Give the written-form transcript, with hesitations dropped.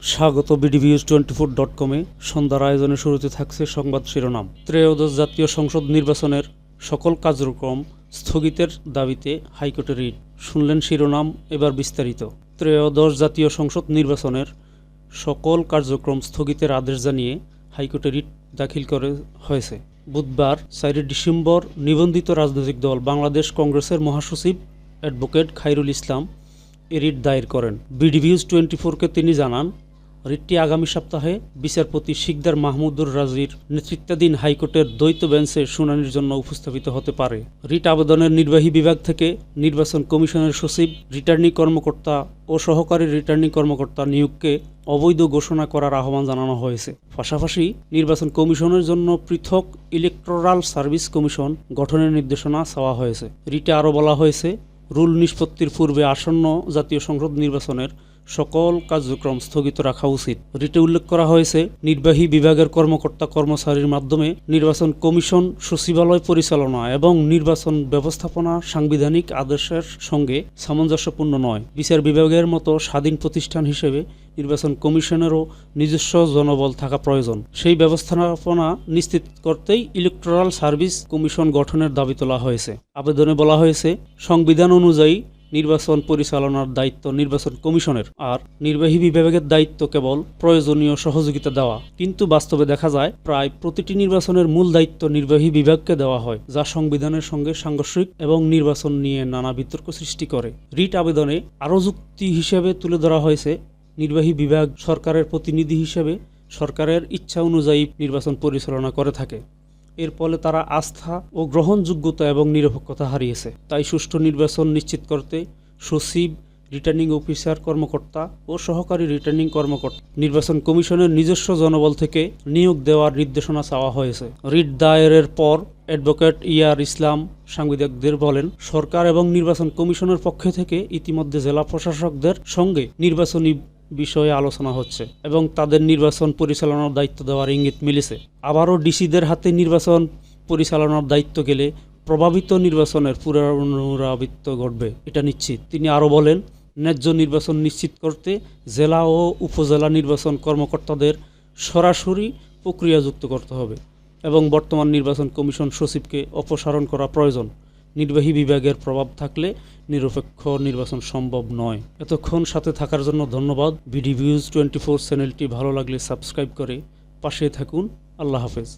স্বাগত bdviews24.com-এ সন্ধ্যার আয়োজনে শুরুতে থাকছে সংবাদ শিরোনাম। ত্রয়োদশ জাতীয় সংসদ নির্বাচনের সকল কার্যক্রম স্থগিতের দাবিতে হাইকোর্টে রিট। শুনলেন শিরোনাম, এবার বিস্তারিত। ত্রয়োদশ জাতীয় সংসদ নির্বাচনের সকল কার্যক্রম স্থগিতের আদেশ জানিয়ে হাইকোর্টে রিট দাখিল করে হয়েছে। বুধবার 4 ডিসেম্বর নিবন্ধিত রাজনৈতিক দল বাংলাদেশ কংগ্রেসের মহাসচিব অ্যাডভোকেট খায়রুল ইসলাম এ রিট দায়ের করেন। bdviews24-কে তিনি জানান, রিটটি আগামী সপ্তাহে বিচারপতি সিকদার মাহমুদুর রাজির নেতৃত্বাধীন হাইকোর্টের দ্বৈত বেঞ্চে শুনানির জন্য উপস্থাপিত হতে পারে। রিট আবেদনের নির্বাহী বিভাগ থেকে নির্বাচন কমিশনের সচিব, রিটার্নিং কর্মকর্তা ও সহকারী রিটার্নিং কর্মকর্তা নিয়োগকে অবৈধ ঘোষণা করার আহ্বান জানানো হয়েছে। পাশাপাশি নির্বাচন কমিশনের জন্য পৃথক ইলেকটোরাল সার্ভিস কমিশন গঠনের নির্দেশনা চাওয়া হয়েছে। রিটে আরও বলা হয়েছে, রুল নিষ্পত্তির পূর্বে আসন্ন জাতীয় সংসদ নির্বাচনের সকল কার্যক্রম স্থগিত রাখা উচিত। রিটে উল্লেখ করা হয়েছে, নির্বাহী বিভাগের কর্মকর্তা কর্মচারীর মাধ্যমে নির্বাচন কমিশন সচিবালয় পরিচালনা এবং নির্বাচন ব্যবস্থাপনা সাংবিধানিক আদেশের সঙ্গে সামঞ্জস্যপূর্ণ নয়। বিচার বিভাগের মতো স্বাধীন প্রতিষ্ঠান হিসেবে নির্বাচন কমিশনেরও নিজস্ব জনবল থাকা প্রয়োজন। সেই ব্যবস্থাপনা নিশ্চিত করতেই ইলেকটোরাল সার্ভিস কমিশন গঠনের দাবি তোলা হয়েছে। আবেদনে বলা হয়েছে, সংবিধান অনুযায়ী নির্বাচন পরিচালনার দায়িত্ব নির্বাচন কমিশনের, আর নির্বাহী বিভাগের দায়িত্ব কেবল প্রয়োজনীয় সহযোগিতা দেওয়া। কিন্তু বাস্তবে দেখা যায়, প্রায় প্রতিটি নির্বাচনের মূল দায়িত্ব নির্বাহী বিভাগকে দেওয়া হয়, যা সংবিধানের সঙ্গে সাংঘর্ষিক এবং নির্বাচন নিয়ে নানা বিতর্ক সৃষ্টি করে। রিট আবেদনে আরও যুক্তি হিসেবে তুলে ধরা হয়েছে, নির্বাহী বিভাগ সরকারের প্রতিনিধি হিসেবে সরকারের ইচ্ছা অনুযায়ী নির্বাচন পরিচালনা করে থাকে। এর ফলে তারা আস্থা ও গ্রহণযোগ্যতা এবং নিরপেক্ষতা হারিয়েছে। তাই সুষ্ঠু নির্বাচন নিশ্চিত করতে সচিব, রিটার্নিং অফিসার কর্মকর্তা ও সহকারী রিটার্নিং কর্মকর্তা নির্বাচন কমিশনের নিজস্ব জনবল থেকে নিয়োগ দেওয়ার নির্দেশনা চাওয়া হয়েছে। রিট দায়েরের পর অ্যাডভোকেট ইয়ার ইসলাম সাংবাদিকদের বলেন, সরকার এবং নির্বাচন কমিশনের পক্ষ থেকে ইতিমধ্যে জেলা প্রশাসকদের সঙ্গে নির্বাচনী বিষয়ে আলোচনা হচ্ছে এবং তাদের নির্বাচন পরিচালনার দায়িত্ব দেওয়ার ইঙ্গিত মিলেছে। আবারও ডিসিদের হাতে নির্বাচন পরিচালনার দায়িত্ব গেলে প্রভাবিত নির্বাচনের পুনরাবৃত্তি ঘটবে, এটা নিশ্চিত। তিনি আরও বলেন, ন্যায্য নির্বাচন নিশ্চিত করতে জেলা ও উপজেলা নির্বাচন কর্মকর্তাদের সরাসরি প্রক্রিয়াযুক্ত করতে হবে এবং বর্তমান নির্বাচন কমিশন সচিবকে অপসারণ করা প্রয়োজন। নির্বাহী বিভাগের প্রভাব থাকলে নিরপেক্ষ নির্বাচন সম্ভব নয়। এতক্ষণ সাথে থাকার জন্য ধন্যবাদ। bdviews24 চ্যানেলটি ভালো লাগলে সাবস্ক্রাইব করে পাশে থাকুন। আল্লাহ হাফেজ।